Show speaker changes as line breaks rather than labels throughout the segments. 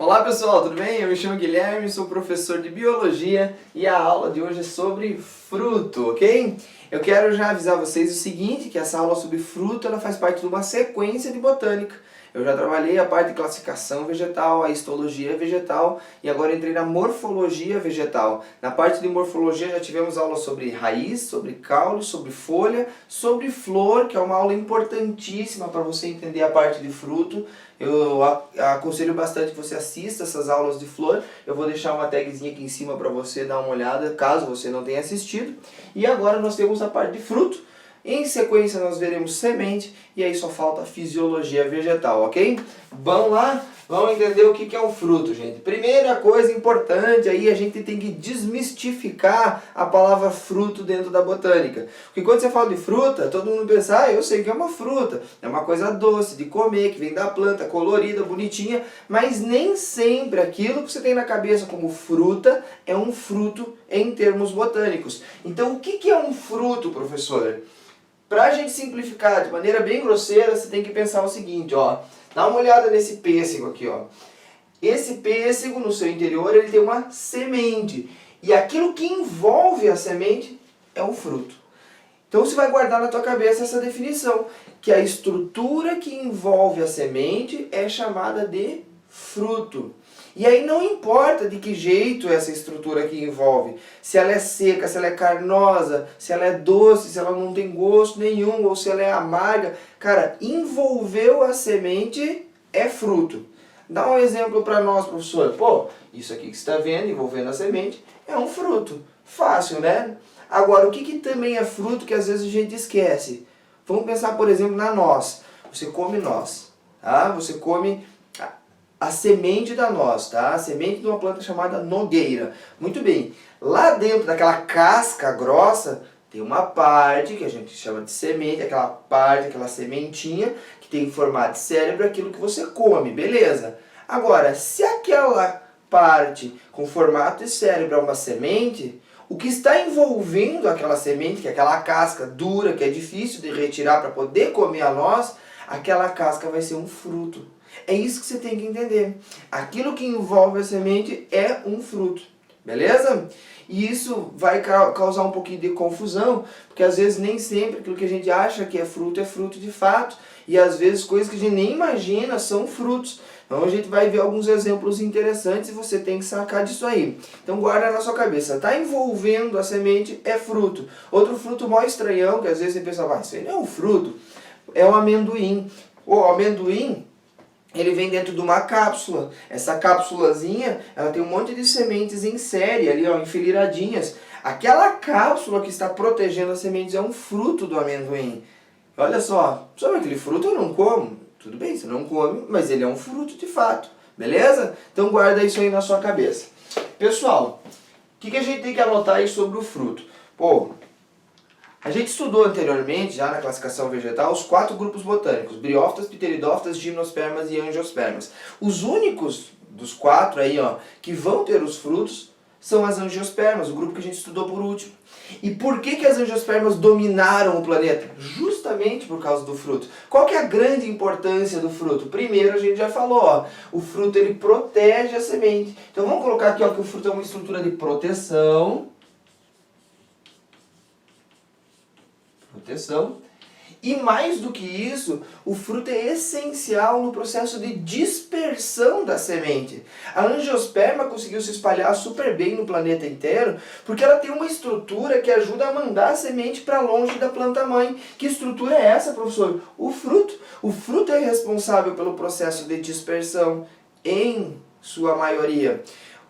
Olá pessoal, tudo bem? Eu me chamo Guilherme, sou professor de Biologia e a aula de hoje é sobre fruto, ok? Eu quero já avisar vocês o seguinte, que essa aula sobre fruto ela faz parte de uma sequência de botânica. Eu já trabalhei a parte de classificação vegetal, a histologia vegetal e agora entrei na morfologia vegetal. Na parte de morfologia já tivemos aula sobre raiz, sobre caule, sobre folha, sobre flor, que é uma aula importantíssima para você entender a parte de fruto. Eu aconselho bastante que você assista essas aulas de flor. Eu vou deixar uma tagzinha aqui em cima para você dar uma olhada, caso você não tenha assistido. E agora nós temos a parte de fruto. Em sequência nós veremos semente e aí só falta fisiologia vegetal, ok? Vamos lá? Vamos entender o que é um fruto, gente. Primeira coisa importante aí, a gente tem que desmistificar a palavra fruto dentro da botânica. Porque quando você fala de fruta, todo mundo pensa, eu sei que é uma fruta. É uma coisa doce, de comer, que vem da planta, colorida, bonitinha. Mas nem sempre aquilo que você tem na cabeça como fruta é um fruto em termos botânicos. Então o que é um fruto, professor? Para a gente simplificar de maneira bem grosseira, você tem que pensar o seguinte, ó. Dá uma olhada nesse pêssego aqui, ó. Esse pêssego, no seu interior, ele tem uma semente. E aquilo que envolve a semente é um fruto. Então você vai guardar na tua cabeça essa definição, que a estrutura que envolve a semente é chamada de fruto. E aí não importa de que jeito essa estrutura aqui envolve, se ela é seca, se ela é carnosa, se ela é doce, se ela não tem gosto nenhum, ou se ela é amarga. Cara, envolveu a semente é fruto. Dá um exemplo para nós, professor. Pô, isso aqui que você está vendo, envolvendo a semente, é um fruto. Fácil, né? Agora, o que também é fruto que às vezes a gente esquece? Vamos pensar, por exemplo, na noz. Você come noz, tá? Você come a semente da noz, tá? A semente de uma planta chamada nogueira. Muito bem. Lá dentro daquela casca grossa, tem uma parte que a gente chama de semente, aquela parte, aquela sementinha, que tem formato de cérebro, aquilo que você come, beleza? Agora, se aquela parte com formato de cérebro é uma semente, o que está envolvendo aquela semente, que é aquela casca dura, que é difícil de retirar para poder comer a noz, aquela casca vai ser um fruto. É isso que você tem que entender. Aquilo que envolve a semente é um fruto. Beleza? E isso vai causar um pouquinho de confusão, porque às vezes nem sempre aquilo que a gente acha que é fruto de fato. E às vezes coisas que a gente nem imagina são frutos. Então a gente vai ver alguns exemplos interessantes e você tem que sacar disso aí. Então guarda na sua cabeça. Está envolvendo a semente é fruto. Outro fruto mó estranhão, que às vezes você pensa, isso aí não é um fruto, é o amendoim. O amendoim, ele vem dentro de uma cápsula. Essa cápsulazinha, ela tem um monte de sementes em série ali, ó, enfileiradinhas. Aquela cápsula que está protegendo as sementes é um fruto do amendoim. Olha só, sabe aquele fruto eu não como? Tudo bem, você não come, mas ele é um fruto de fato. Beleza? Então guarda isso aí na sua cabeça. Pessoal, o que a gente tem que anotar aí sobre o fruto? Pô, a gente estudou anteriormente, já na classificação vegetal, os 4 grupos botânicos: briófitas, pteridófitas, gimnospermas e angiospermas. Os únicos dos 4 aí, ó, que vão ter os frutos são as angiospermas, o grupo que a gente estudou por último. E por que as angiospermas dominaram o planeta? Justamente por causa do fruto. Qual que é a grande importância do fruto? Primeiro, a gente já falou, ó, o fruto ele protege a semente. Então vamos colocar aqui, ó, que o fruto é uma estrutura de proteção. E mais do que isso, o fruto é essencial no processo de dispersão da semente. A angiosperma conseguiu se espalhar super bem no planeta inteiro porque ela tem uma estrutura que ajuda a mandar a semente para longe da planta-mãe. Que estrutura é essa, professor? O fruto. O fruto é responsável pelo processo de dispersão, em sua maioria.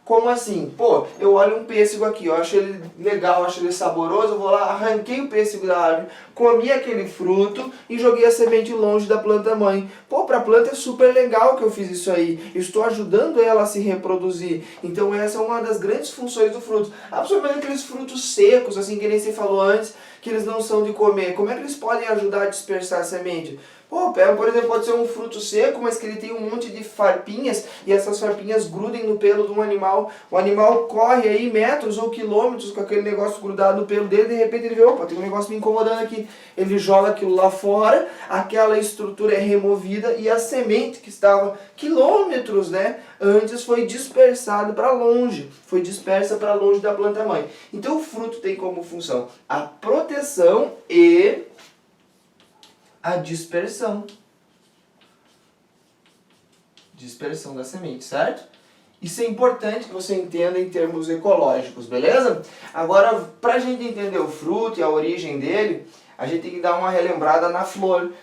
Como assim? Pô, eu olho um pêssego aqui, eu acho ele legal, acho ele saboroso, eu vou lá, arranquei o pêssego da árvore, comi aquele fruto e joguei a semente longe da planta mãe. Pô, para a planta é super legal que eu fiz isso aí, eu estou ajudando ela a se reproduzir. Então essa é uma das grandes funções do fruto. Absorvendo aqueles frutos secos, assim que nem você falou antes, que eles não são de comer, como é que eles podem ajudar a dispersar a semente? Pô, por exemplo, pode ser um fruto seco, mas que ele tem um monte de farpinhas e essas farpinhas grudem no pelo de um animal. O animal corre aí metros ou quilômetros com aquele negócio grudado no pelo dele, de repente ele vê, opa, tem um negócio me incomodando aqui. Ele joga aquilo lá fora, aquela estrutura é removida e a semente que estava quilômetros, né, antes foi dispersada para longe, foi dispersa para longe da planta mãe. Então o fruto tem como função a proteção e a dispersão. Dispersão da semente, certo? Isso é importante que você entenda em termos ecológicos, beleza? Agora, para a gente entender o fruto e a origem dele, a gente tem que dar uma relembrada na flor.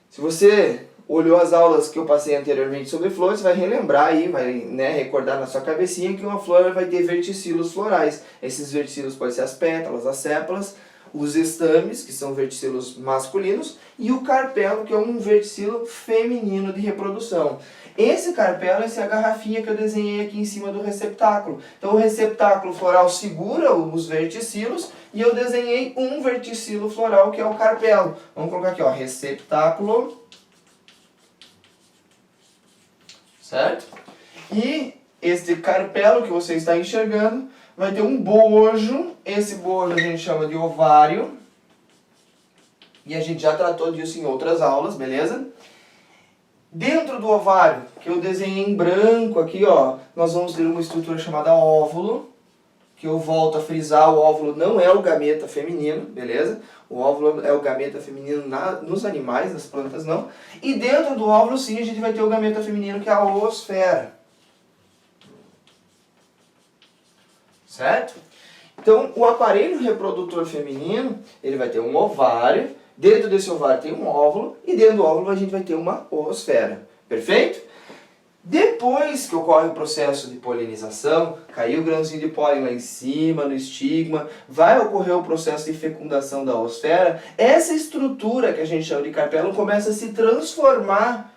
Se você olhou as aulas que eu passei anteriormente sobre flores, você vai relembrar aí, vai, né, recordar na sua cabecinha que uma flor vai ter verticilos florais. Esses verticilos podem ser as pétalas, as sépalas, os estames, que são verticilos masculinos, e o carpelo, que é um verticilo feminino de reprodução. Esse carpelo, essa é a garrafinha que eu desenhei aqui em cima do receptáculo. Então o receptáculo floral segura os verticilos e eu desenhei um verticilo floral que é o carpelo. Vamos colocar aqui, ó, receptáculo. Certo? E este carpelo que você está enxergando vai ter um bojo. Esse bojo a gente chama de ovário. E a gente já tratou disso em outras aulas, beleza? Dentro do ovário, que eu desenhei em branco aqui, ó, nós vamos ter uma estrutura chamada óvulo, que eu volto a frisar, o óvulo não é o gameta feminino, beleza? O óvulo é o gameta feminino nos animais, nas plantas não. E dentro do óvulo, sim, a gente vai ter o gameta feminino, que é a oosfera. Certo? Então, o aparelho reprodutor feminino, ele vai ter um ovário. Dentro desse ovário tem um óvulo e dentro do óvulo a gente vai ter uma oosfera. Perfeito? Depois que ocorre o processo de polinização, caiu o grãozinho de pólen lá em cima, no estigma, vai ocorrer o processo de fecundação da oosfera, essa estrutura que a gente chama de carpelo começa a se transformar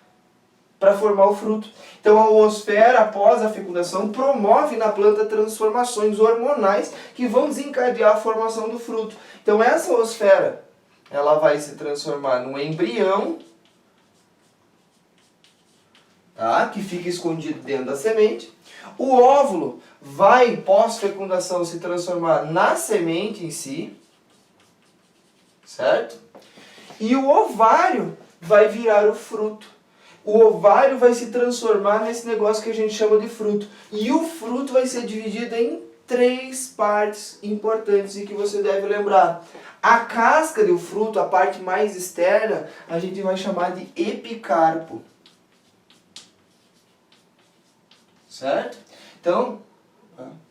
para formar o fruto. Então a oosfera, após a fecundação, promove na planta transformações hormonais que vão desencadear a formação do fruto. Então essa oosfera, ela vai se transformar num embrião, tá? Que fica escondido dentro da semente. O óvulo vai, pós-fecundação, se transformar na semente em si, certo? E o ovário vai virar o fruto. O ovário vai se transformar nesse negócio que a gente chama de fruto. E o fruto vai ser dividido em 3 partes importantes e que você deve lembrar. A casca do fruto, a parte mais externa, a gente vai chamar de epicarpo. Certo? Então,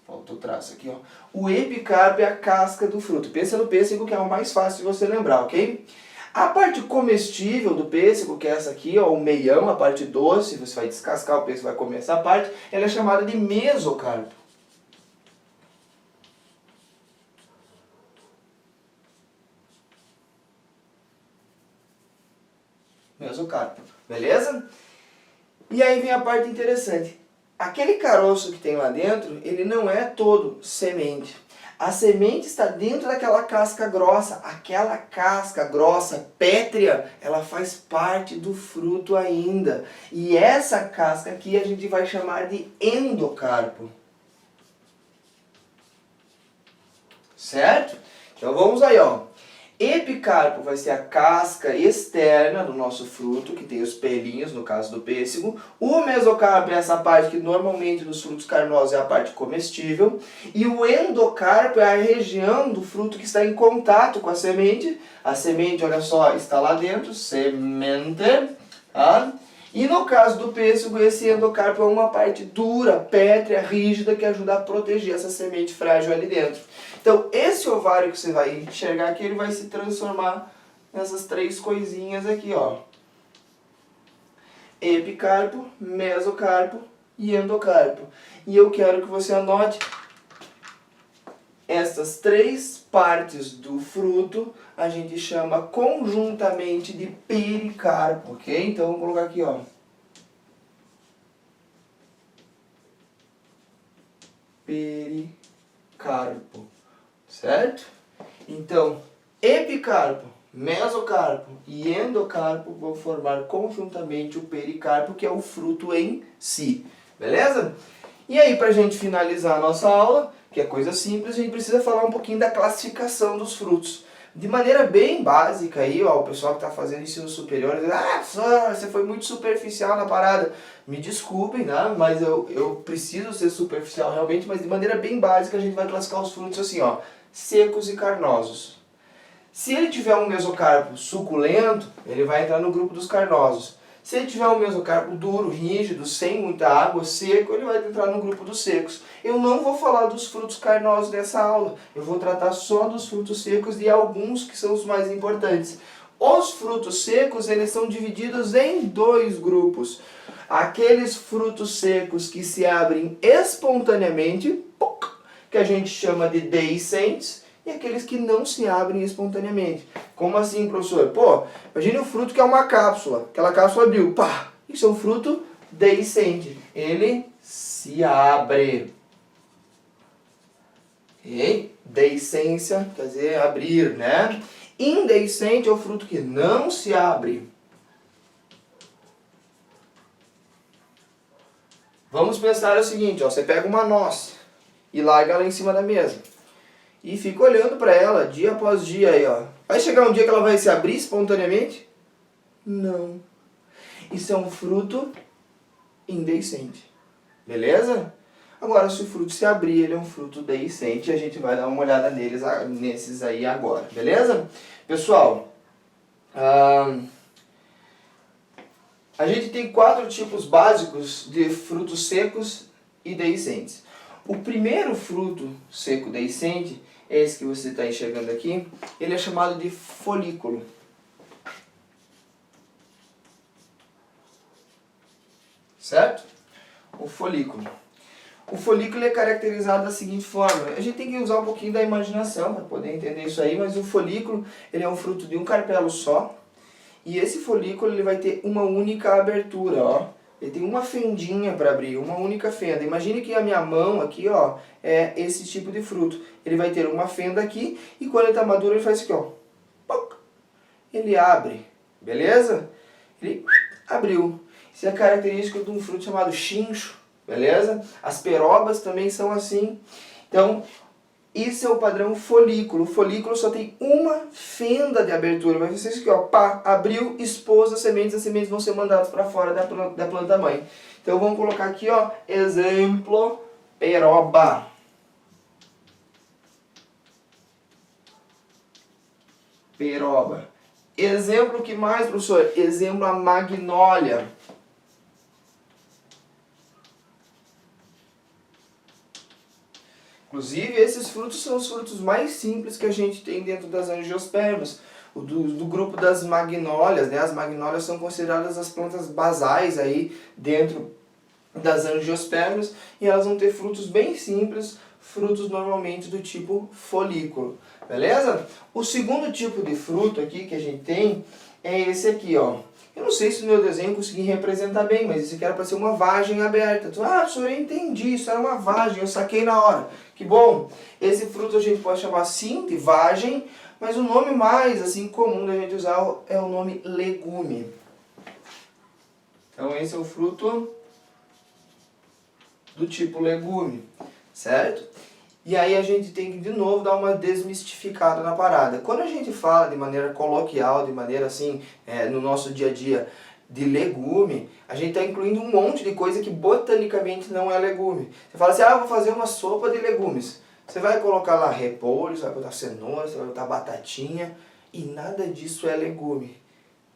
faltou o traço aqui, ó. O epicarpo é a casca do fruto. Pensa no pêssego, que é o mais fácil de você lembrar, ok? A parte comestível do pêssego, que é essa aqui, ó, o meião, a parte doce, você vai descascar o pêssego, vai comer essa parte, ela é chamada de mesocarpo. Mesocarpo, beleza? E aí vem a parte interessante. Aquele caroço que tem lá dentro, ele não é todo semente. A semente está dentro daquela casca grossa. Aquela casca grossa, pétrea, ela faz parte do fruto ainda. E essa casca aqui a gente vai chamar de endocarpo. Certo? Então vamos aí, ó. Epicarpo vai ser a casca externa do nosso fruto, que tem os pelinhos, no caso do pêssego. O mesocarpo é essa parte que normalmente nos frutos carnosos é a parte comestível. E o endocarpo é a região do fruto que está em contato com a semente. A semente, olha só, está lá dentro, semente. Tá? E no caso do pêssego, esse endocarpo é uma parte dura, pétrea, rígida, que ajuda a proteger essa semente frágil ali dentro. Então, esse ovário que você vai enxergar aqui, ele vai se transformar nessas 3 coisinhas aqui, ó. Epicarpo, mesocarpo e endocarpo. E eu quero que você anote essas 3 partes do fruto, a gente chama conjuntamente de pericarpo, ok? Então, vamos colocar aqui, ó. Pericarpo. Certo? Então, epicarpo, mesocarpo e endocarpo vão formar conjuntamente o pericarpo, que é o fruto em si. Beleza? E aí, para a gente finalizar a nossa aula, que é coisa simples, a gente precisa falar um pouquinho da classificação dos frutos. De maneira bem básica aí, ó, o pessoal que está fazendo ensino superior, diz, professor, você foi muito superficial na parada. Me desculpem, né? Mas eu preciso ser superficial realmente, mas de maneira bem básica a gente vai classificar os frutos assim, ó, secos e carnosos. Se ele tiver um mesocarpo suculento, ele vai entrar no grupo dos carnosos. Se ele tiver um mesocarpo duro, rígido, sem muita água, seco, ele vai entrar no grupo dos secos. Eu não vou falar dos frutos carnosos nessa aula. Eu vou tratar só dos frutos secos e alguns que são os mais importantes. Os frutos secos, eles são divididos em dois grupos. Aqueles frutos secos que se abrem espontaneamente, que a gente chama de deiscentes, e aqueles que não se abrem espontaneamente. Como assim, professor? Pô, imagine um fruto que é uma cápsula. Aquela cápsula abriu. Pá! Isso é um fruto deiscente. Ele se abre. Ok? Deiscência quer dizer abrir, né? Indeiscente é o fruto que não se abre. Vamos pensar o seguinte, ó, você pega uma noz e larga ela em cima da mesa. E fica olhando para ela dia após dia aí, ó. Vai chegar um dia que ela vai se abrir espontaneamente? Não. Isso é um fruto indeiscente. Beleza? Agora, se o fruto se abrir, ele é um fruto deiscente. A gente vai dar uma olhada nesses aí agora. Beleza? Pessoal, a gente tem 4 tipos básicos de frutos secos e deiscentes. O primeiro fruto seco deiscente, esse que você está enxergando aqui, ele é chamado de folículo. Certo? O folículo. O folículo é caracterizado da seguinte forma. A gente tem que usar um pouquinho da imaginação para poder entender isso aí, mas o folículo ele é um fruto de um carpelo só. E esse folículo ele vai ter uma única abertura, ó. Ele tem uma fendinha para abrir, uma única fenda. Imagine que a minha mão aqui, ó, é esse tipo de fruto. Ele vai ter uma fenda aqui e quando ele está maduro ele faz isso aqui, ó. Ele abre, beleza? Ele abriu. Isso é característica de um fruto chamado chincho, beleza? As perobas também são assim. Então, isso é o padrão folículo. O folículo só tem uma fenda de abertura. Vai ser isso aqui, ó. Pá, abriu, expôs as sementes vão ser mandadas para fora da planta mãe. Então vamos colocar aqui, ó, exemplo, peroba. Peroba. Exemplo que mais, professor? Exemplo, a magnólia. Inclusive, esses frutos são os frutos mais simples que a gente tem dentro das angiospermas. Do grupo das magnólias, né? As magnólias são consideradas as plantas basais aí dentro das angiospermas e elas vão ter frutos bem simples, frutos normalmente do tipo folículo, beleza? O segundo tipo de fruto aqui que a gente tem é esse aqui, ó. Eu não sei se no meu desenho eu consegui representar bem, mas isso aqui era para ser uma vagem aberta. Professor, eu entendi, isso era uma vagem, eu saquei na hora. Que bom! Esse fruto a gente pode chamar sim de vagem, mas o nome mais assim comum da gente usar é o nome legume. Então esse é o fruto do tipo legume, certo? E aí a gente tem que de novo dar uma desmistificada na parada. Quando a gente fala de maneira coloquial, de maneira assim, no nosso dia a dia, de legume, a gente está incluindo um monte de coisa que botanicamente não é legume. Você fala assim, vou fazer uma sopa de legumes. Você vai colocar lá repolho, você vai botar cenoura, você vai botar batatinha, e nada disso é legume,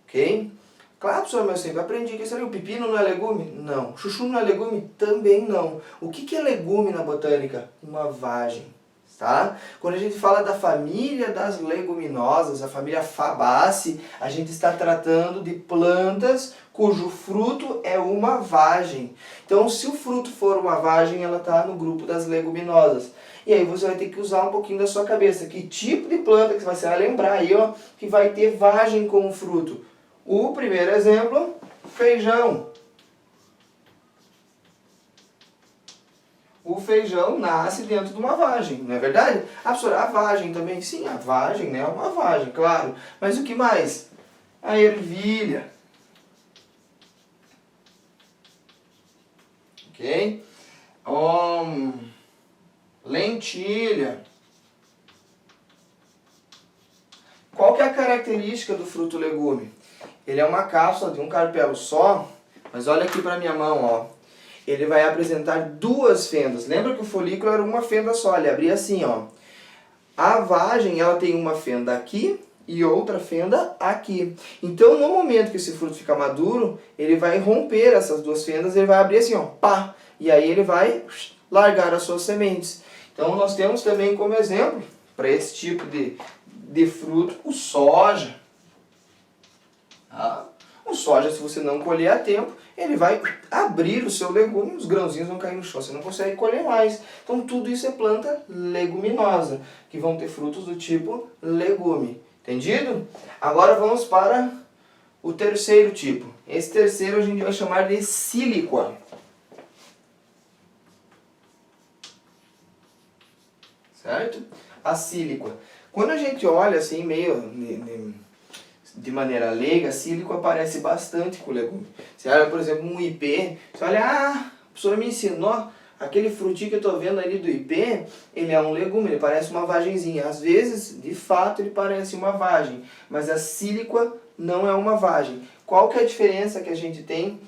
ok? Claro, professor, mas eu sempre aprendi que isso ali, o pepino não é legume? Não. Chuchu não é legume? Também não. O que é legume na botânica? Uma vagem, tá? Quando a gente fala da família das leguminosas, a família Fabaceae, a gente está tratando de plantas cujo fruto é uma vagem. Então, se o fruto for uma vagem, ela está no grupo das leguminosas. E aí você vai ter que usar um pouquinho da sua cabeça. Que tipo de planta que você vai lembrar aí, ó, que vai ter vagem como fruto? O primeiro exemplo, feijão. O feijão nasce dentro de uma vagem, não é verdade? A vagem também, sim, a vagem, né? É uma vagem, claro. Mas o que mais? A ervilha. Ok? Lentilha. que é a característica do fruto legume? Ele é uma cápsula de um carpelo só, mas olha aqui para minha mão, ó. Ele vai apresentar duas fendas. Lembra que o folículo era uma fenda só, ele abria assim, ó. A vagem, ela tem uma fenda aqui e outra fenda aqui. Então, no momento que esse fruto ficar maduro, ele vai romper essas duas fendas, ele vai abrir assim, ó, pá, e aí ele vai largar as suas sementes. Então, nós temos também como exemplo, para esse tipo de fruto, o soja. Tá? O soja, se você não colher a tempo, ele vai abrir o seu legume, os grãozinhos vão cair no chão, você não consegue colher mais. Então, tudo isso é planta leguminosa, que vão ter frutos do tipo legume. Entendido? Agora vamos para o terceiro tipo. Esse terceiro a gente vai chamar de síliqua. Certo? A síliqua. Quando a gente olha assim, meio de maneira leiga, a síliqua aparece bastante com o legume. Você olha, por exemplo, um ipê, você olha, a professora me ensinou, aquele frutinho que eu estou vendo ali do ipê, ele é um legume, ele parece uma vagenzinha. Às vezes, de fato, ele parece uma vagem, mas a síliqua não é uma vagem. Qual que é a diferença que a gente tem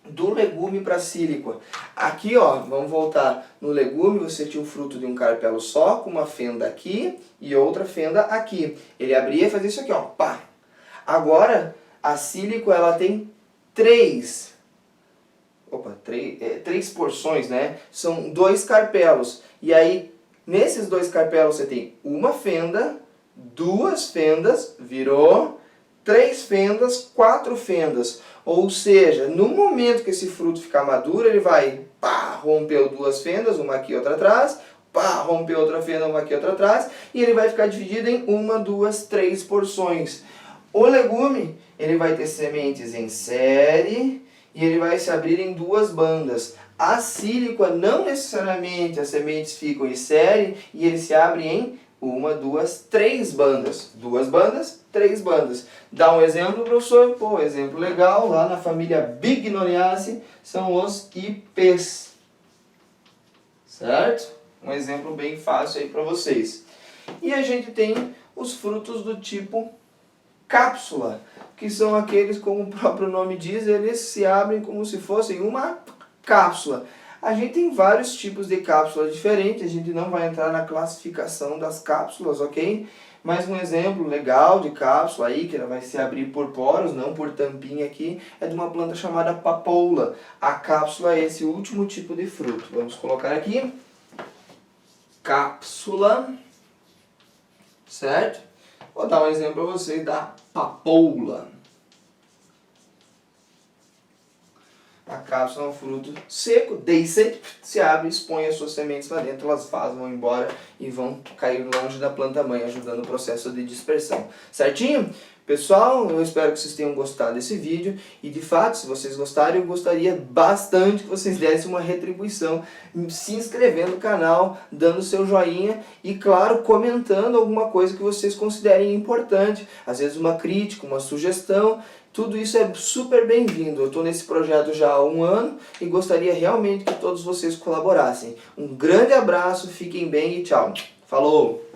do legume para a síliqua? Aqui, ó, vamos voltar. No legume você tinha um fruto de um carpelo só, com uma fenda aqui e outra fenda aqui. Ele abria e fazia isso aqui, ó, pá. Agora, a síliqua, ela tem três porções, né? São dois carpelos. E aí, nesses dois carpelos você tem uma fenda, duas fendas, virou, três fendas, quatro fendas. Ou seja, no momento que esse fruto ficar maduro, ele vai, pá, rompeu duas fendas, uma aqui e outra atrás, pá, rompeu outra fenda, uma aqui e outra atrás, e ele vai ficar dividido em uma, duas, três porções. O legume, ele vai ter sementes em série e ele vai se abrir em duas bandas. A síliqua, não necessariamente as sementes ficam em série e ele se abre em uma, duas, três bandas. Duas bandas, três bandas. Dá um exemplo, professor? Pô, exemplo legal, lá na família Bignoniaceae são os ipês. Certo? Um exemplo bem fácil aí para vocês. E a gente tem os frutos do tipo cápsula, que são aqueles, como o próprio nome diz, eles se abrem como se fossem uma cápsula. A gente tem vários tipos de cápsulas diferentes, a gente não vai entrar na classificação das cápsulas, ok? Mas um exemplo legal de cápsula aí, que ela vai se abrir por poros, não por tampinha aqui, é de uma planta chamada papoula. A cápsula é esse último tipo de fruto. Vamos colocar aqui, cápsula, certo? Vou dar um exemplo para vocês da papoula. A cápsula é um fruto seco, daí se abre, expõe as suas sementes lá dentro, elas vão embora e vão cair longe da planta mãe, ajudando o processo de dispersão. Certinho? Pessoal, eu espero que vocês tenham gostado desse vídeo e de fato, se vocês gostarem, eu gostaria bastante que vocês dessem uma retribuição, se inscrevendo no canal, dando seu joinha e, claro, comentando alguma coisa que vocês considerem importante, às vezes uma crítica, uma sugestão. Tudo isso é super bem-vindo. Eu estou nesse projeto já há um ano e gostaria realmente que todos vocês colaborassem. Um grande abraço, fiquem bem e tchau. Falou!